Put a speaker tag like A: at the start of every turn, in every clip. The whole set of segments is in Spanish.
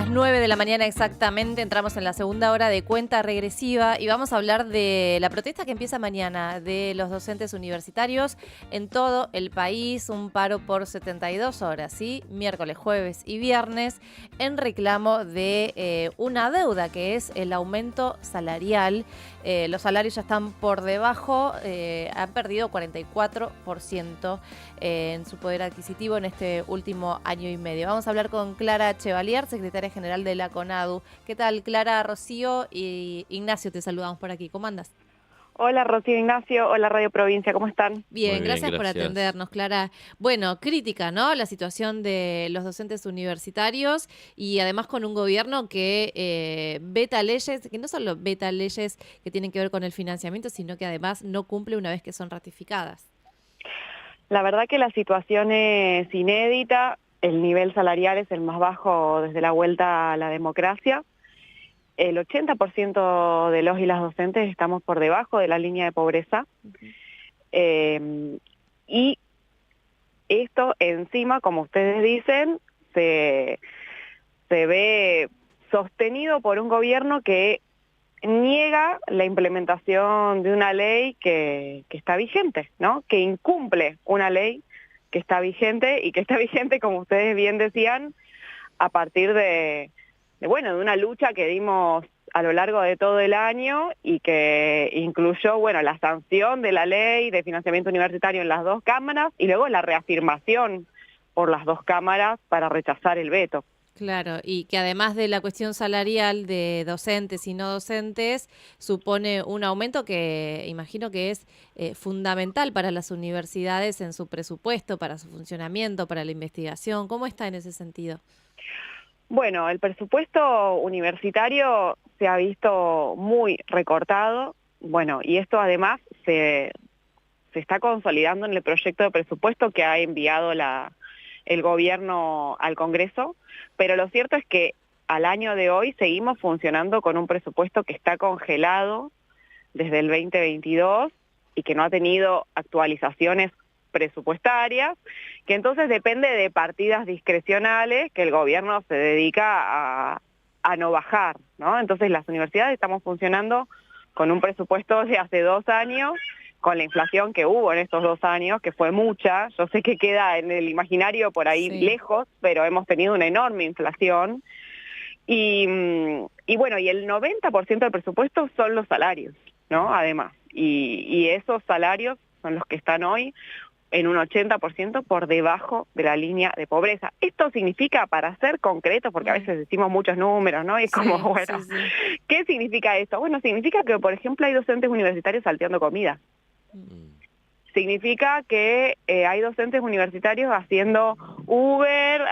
A: las 9 de la mañana exactamente, entramos en la segunda hora de cuenta regresiva y vamos a hablar de la protesta que empieza mañana de los docentes universitarios en todo el país, un paro por 72 horas, ¿sí? Miércoles, jueves y viernes, en reclamo de una deuda que es el aumento salarial. Los salarios ya están por debajo, han perdido 44% en su poder adquisitivo en este último año y medio. Vamos a hablar con Clara Chevalier, secretaria general de la CONADU. ¿Qué tal, Clara? Rocío y Ignacio, te saludamos por aquí. ¿Cómo andas?
B: Hola Rocío, Ignacio, hola Radio Provincia, ¿cómo están?
A: Bien,
C: Muy bien,
A: gracias por
C: gracias.
A: atendernos, Clara. Bueno, crítica, ¿no? La situación de los docentes universitarios y además con un gobierno que veta leyes, que no solo veta leyes que tienen que ver con el financiamiento, sino que además no cumple una vez que son ratificadas.
B: La verdad que la situación es inédita, el nivel salarial es el más bajo desde la vuelta a la democracia. El 80% de los y las docentes estamos por debajo de la línea de pobreza. Y esto encima, como ustedes dicen, se ve sostenido por un gobierno que niega la implementación de una ley que está vigente, ¿no? Que incumple una ley que está vigente y que está vigente, como ustedes bien decían, a partir de una lucha que dimos a lo largo de todo el año y que incluyó, la sanción de la ley de financiamiento universitario en las dos cámaras y luego la reafirmación por las dos cámaras para rechazar el veto.
A: Claro, y que además de la cuestión salarial de docentes y no docentes, supone un aumento que imagino que es fundamental para las universidades en su presupuesto, para su funcionamiento, para la investigación. ¿Cómo está en ese sentido?
B: Bueno, el presupuesto universitario se ha visto muy recortado, y esto además se está consolidando en el proyecto de presupuesto que ha enviado el gobierno al Congreso, pero lo cierto es que al año de hoy seguimos funcionando con un presupuesto que está congelado desde el 2022 y que no ha tenido actualizaciones presupuestarias, que entonces depende de partidas discrecionales que el gobierno se dedica a no bajar, ¿no? Entonces las universidades estamos funcionando con un presupuesto de hace 2 años, con la inflación que hubo en estos 2 años, que fue mucha. Yo sé que queda en el imaginario por ahí lejos, pero hemos tenido una enorme inflación. Y el 90% del presupuesto son los salarios, ¿no? Además, y esos salarios son los que están hoy en un 80% por debajo de la línea de pobreza. Esto significa, para ser concreto, porque a veces decimos muchos números, ¿no? Y es sí. ¿Qué significa esto? Bueno, significa que, por ejemplo, hay docentes universitarios salteando comida. Significa que hay docentes universitarios haciendo Uber,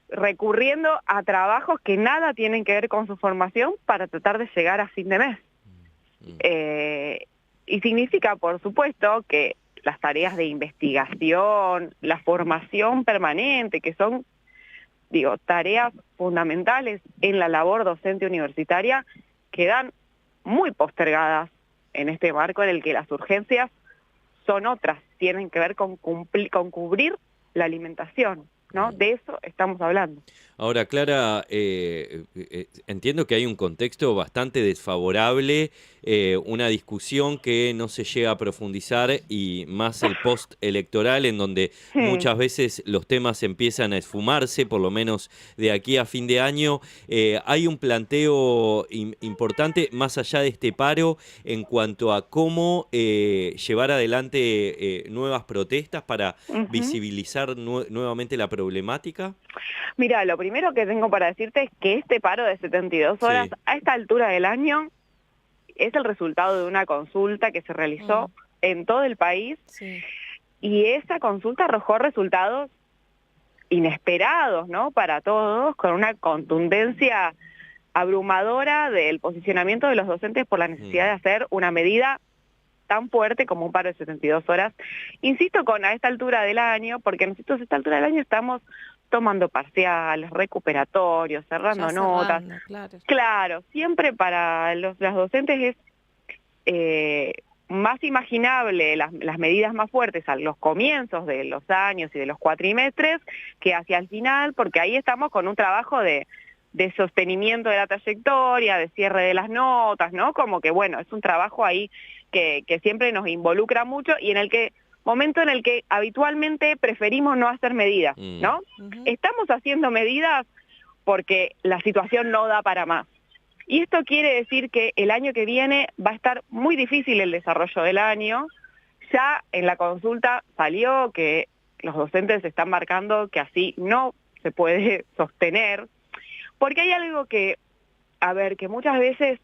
B: recurriendo a trabajos que nada tienen que ver con su formación para tratar de llegar a fin de mes. Y significa, por supuesto, que las tareas de investigación, la formación permanente, que son, tareas fundamentales en la labor docente universitaria, quedan muy postergadas en este marco en el que las urgencias son otras, tienen que ver con cubrir la alimentación, ¿no? De eso estamos hablando.
C: Ahora, Clara, entiendo que hay un contexto bastante desfavorable, una discusión que no se llega a profundizar y más el post-electoral, en donde muchas veces los temas empiezan a esfumarse, por lo menos de aquí a fin de año. Hay un planteo importante, más allá de este paro, en cuanto a cómo llevar adelante nuevas protestas para visibilizar nuevamente la problemática.
B: Mira, lo primero que tengo para decirte es que este paro de 72 horas, a esta altura del año, es el resultado de una consulta que se realizó en todo el país, y esa consulta arrojó resultados inesperados, ¿no? Para todos, con una contundencia abrumadora del posicionamiento de los docentes por la necesidad de hacer una medida tan fuerte como un paro de 72 horas. Insisto a esta altura del año, porque nosotros a esta altura del año estamos tomando parciales, recuperatorios, cerrando notas. Claro, siempre para las docentes es más imaginable las medidas más fuertes a los comienzos de los años y de los cuatrimestres que hacia el final, porque ahí estamos con un trabajo de sostenimiento de la trayectoria, de cierre de las notas, ¿no? Como que, bueno, es un trabajo ahí que siempre nos involucra mucho y momento en el que habitualmente preferimos no hacer medidas, ¿no? Estamos haciendo medidas porque la situación no da para más. Y esto quiere decir que el año que viene va a estar muy difícil el desarrollo del año. Ya en la consulta salió que los docentes están marcando que así no se puede sostener, porque hay algo que muchas veces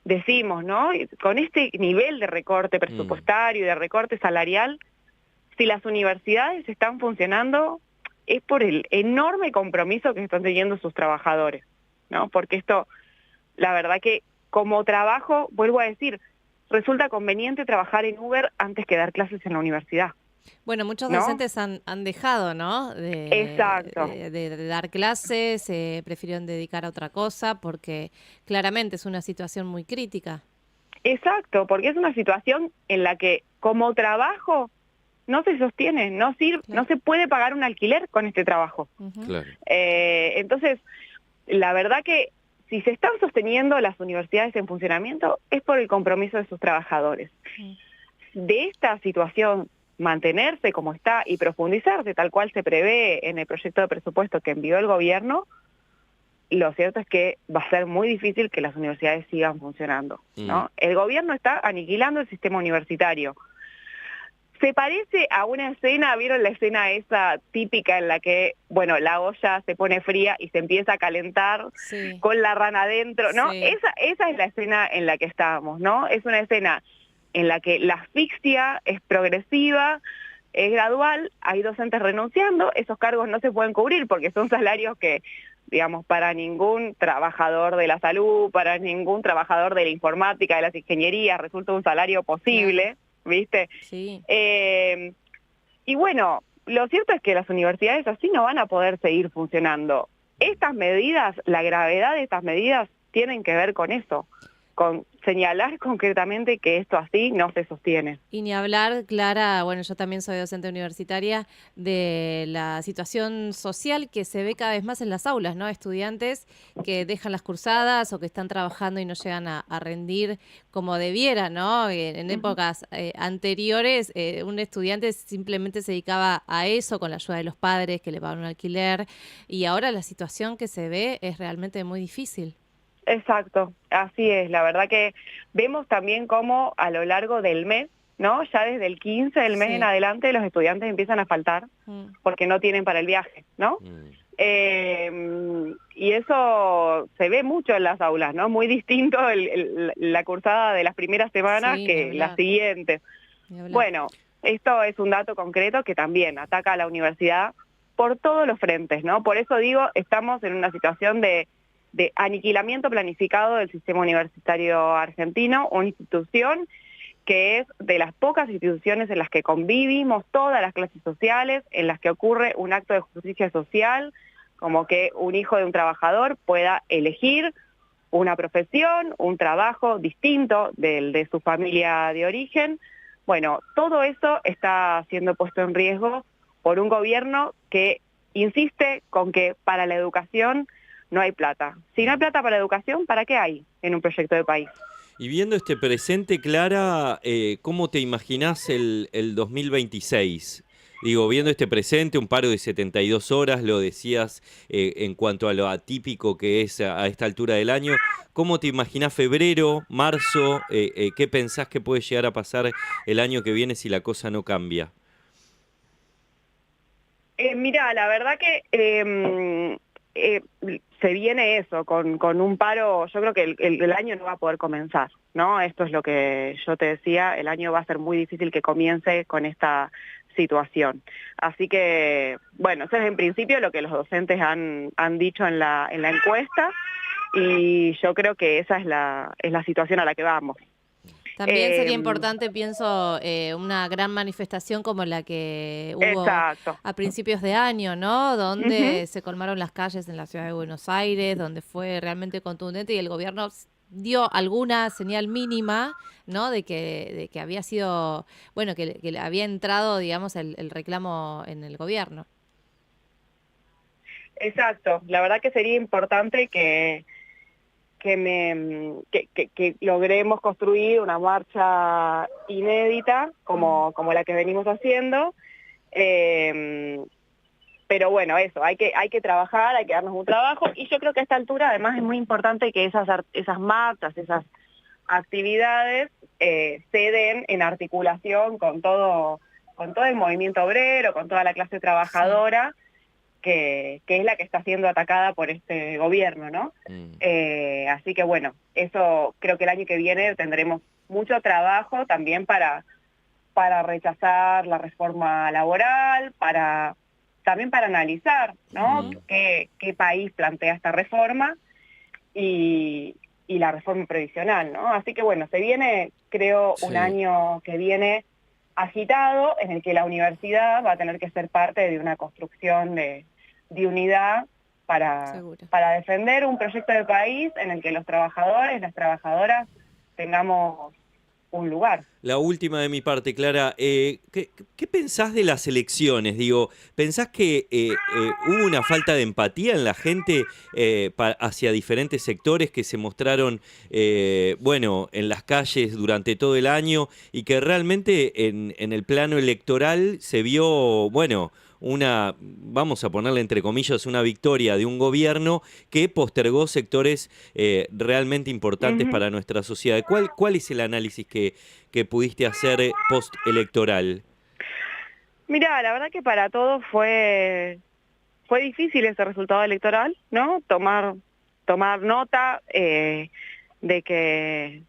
B: decimos, ¿no? Con este nivel de recorte presupuestario y de recorte salarial, si las universidades están funcionando es por el enorme compromiso que están teniendo sus trabajadores, ¿no? Porque esto, la verdad que como trabajo, vuelvo a decir, resulta conveniente trabajar en Uber antes que dar clases en la universidad.
A: Bueno, muchos
B: ¿No?
A: docentes han dejado, ¿no?
B: Exacto.
A: De dar clases, prefirieron dedicar a otra cosa porque claramente es una situación muy crítica.
B: Exacto, porque es una situación en la que como trabajo no se sostiene, no sirve,
A: Claro.
B: no se puede pagar un alquiler con este trabajo.
C: Claro.
B: Entonces, la verdad que si se están sosteniendo las universidades en funcionamiento es por el compromiso de sus trabajadores. De esta situación, mantenerse como está y profundizarse tal cual se prevé en el proyecto de presupuesto que envió el gobierno, lo cierto es que va a ser muy difícil que las universidades sigan funcionando, ¿no? El gobierno está aniquilando el sistema universitario. Se parece a una escena, ¿vieron la escena esa típica en la que, bueno, la olla se pone fría y se empieza a calentar
A: Sí.
B: con la rana adentro, ¿no?
A: Sí.
B: Esa es la escena en la que estamos, ¿no? Es una escena en la que la asfixia es progresiva, es gradual, hay docentes renunciando, esos cargos no se pueden cubrir porque son salarios que, digamos, para ningún trabajador de la salud, para ningún trabajador de la informática, de las ingenierías, resulta un salario posible, ¿viste?
A: Sí.
B: Y bueno, lo cierto es que las universidades así no van a poder seguir funcionando. Estas medidas, la gravedad de estas medidas tienen que ver con eso, con señalar concretamente que esto así no se sostiene.
A: Y ni hablar, Clara, bueno, yo también soy docente universitaria, de la situación social que se ve cada vez más en las aulas, ¿no? Estudiantes que dejan las cursadas o que están trabajando y no llegan a rendir como debiera, ¿no? En épocas anteriores, un estudiante simplemente se dedicaba a eso con la ayuda de los padres que le pagaban un alquiler, y ahora la situación que se ve es realmente muy difícil.
B: Exacto, así es. La verdad que vemos también cómo a lo largo del mes, ¿no? Ya desde el 15 del mes en adelante los estudiantes empiezan a faltar porque no tienen para el viaje, ¿no? Y eso se ve mucho en las aulas, ¿no? Muy distinto la cursada de las primeras semanas que las siguientes. Bueno, esto es un dato concreto que también ataca a la universidad por todos los frentes, ¿no? Por eso digo, estamos en una situación de aniquilamiento planificado del sistema universitario argentino, una institución que es de las pocas instituciones en las que convivimos todas las clases sociales, en las que ocurre un acto de justicia social, como que un hijo de un trabajador pueda elegir una profesión, un trabajo distinto del de su familia de origen. Bueno, todo eso está siendo puesto en riesgo por un gobierno que insiste con que para la educación no hay plata. Si no hay plata para educación, ¿para qué hay en un proyecto de país?
C: Y viendo este presente, Clara, ¿cómo te imaginás el 2026? Digo, viendo este presente, un paro de 72 horas, lo decías en cuanto a lo atípico que es a esta altura del año. ¿Cómo te imaginás febrero, marzo? ¿Qué pensás que puede llegar a pasar el año que viene si la cosa no cambia?
B: Mira, la verdad que se viene eso, con un paro. Yo creo que el año no va a poder comenzar, ¿no? Esto es lo que yo te decía, el año va a ser muy difícil que comience con esta situación. Así que, bueno, eso es en principio lo que los docentes han dicho en la encuesta, y yo creo que esa es la situación a la que vamos.
A: También sería importante, pienso, una gran manifestación como la que hubo a principios de año, ¿no? Donde se colmaron las calles en la ciudad de Buenos Aires, donde fue realmente contundente y el gobierno dio alguna señal mínima, ¿no? De que había sido, bueno, que le había entrado, digamos, el reclamo en el gobierno.
B: Exacto, la verdad que sería importante que logremos construir una marcha inédita como la que venimos haciendo. Pero bueno, eso, hay que trabajar, hay que darnos un trabajo, y yo creo que a esta altura además es muy importante que esas marchas, esas actividades se den en articulación con todo el movimiento obrero, con toda la clase trabajadora, que es la que está siendo atacada por este gobierno, ¿no? Así que bueno, eso creo que el año que viene tendremos mucho trabajo también para rechazar la reforma laboral, también para analizar, ¿no? ¿Qué país plantea esta reforma y la reforma previsional, ¿no? Así que bueno, se viene, creo, un año que viene agitado, en el que la universidad va a tener que ser parte de una construcción de unidad para defender un proyecto de país en el que los trabajadores, las trabajadoras, tengamos un lugar.
C: La última de mi parte, Clara, ¿qué pensás de las elecciones? Digo, ¿pensás que hubo una falta de empatía en la gente hacia diferentes sectores que se mostraron, bueno, en las calles durante todo el año, y que realmente en el plano electoral se vio, bueno, vamos a ponerle entre comillas, una victoria de un gobierno que postergó sectores realmente importantes para nuestra sociedad? ¿Cuál es el análisis que pudiste hacer postelectoral?
B: Mirá, la verdad que para todos fue difícil ese resultado electoral, ¿no? Tomar nota de que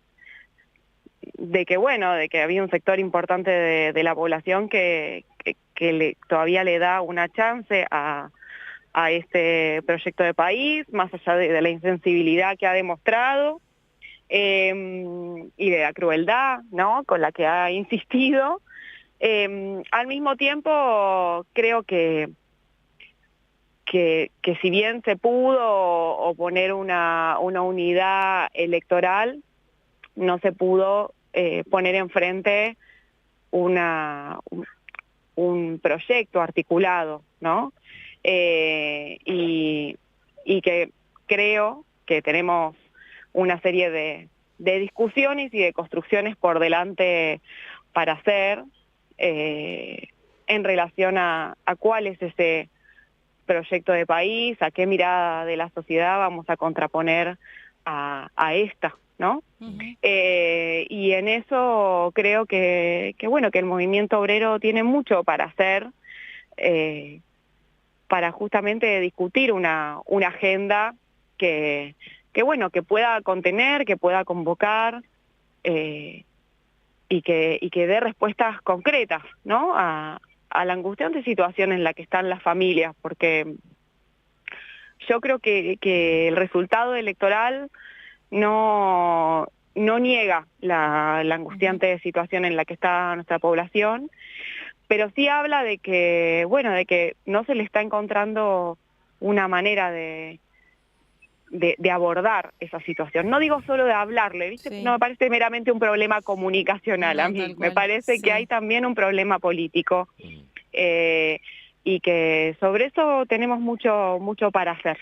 B: bueno, de que había un sector importante de la población que todavía le da una chance a este proyecto de país, más allá de la insensibilidad que ha demostrado y de la crueldad, ¿no?, con la que ha insistido. Al mismo tiempo, creo que si bien se pudo oponer una unidad electoral, no se pudo poner enfrente un proyecto articulado, ¿no? Y que creo que tenemos una serie de discusiones y de construcciones por delante para hacer en relación a cuál es ese proyecto de país, a qué mirada de la sociedad vamos a contraponer a esta, ¿no? Y en eso creo que bueno, que el movimiento obrero tiene mucho para hacer, para justamente discutir una agenda que bueno, que pueda contener, que pueda convocar y que dé respuestas concretas, ¿no?, a la angustiante situación en la que están las familias, porque yo creo que el resultado electoral no niega la angustiante situación en la que está nuestra población, pero sí habla de que, bueno, de que no se le está encontrando una manera de abordar esa situación. No digo solo de hablarle, ¿viste? Sí. No me parece meramente un problema comunicacional a mí, me parece que hay también un problema político y que sobre eso tenemos mucho para hacer.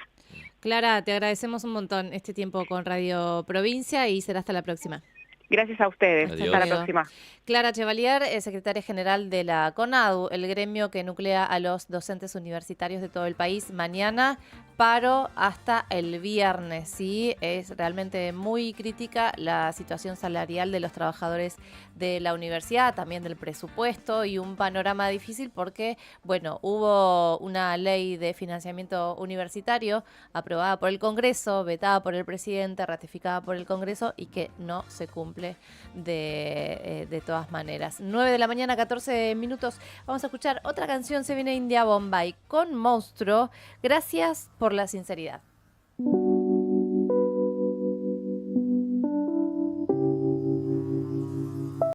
A: Clara, te agradecemos un montón este tiempo con Radio Provincia y será hasta la próxima.
B: Gracias a ustedes.
C: Adiós.
B: Hasta la próxima.
A: Clara Chevalier, secretaria general de la CONADU, el gremio que nuclea a los docentes universitarios de todo el país. Mañana paro hasta el viernes, ¿sí? Es realmente muy crítica la situación salarial de los trabajadores de la universidad, también del presupuesto, y un panorama difícil porque, bueno, hubo una ley de financiamiento universitario aprobada por el Congreso, vetada por el presidente, ratificada por el Congreso y que no se cumple de todas maneras. 9 de la mañana, 14 minutos. Vamos a escuchar otra canción. Se viene India Bombay con Monstruo. Gracias por la sinceridad.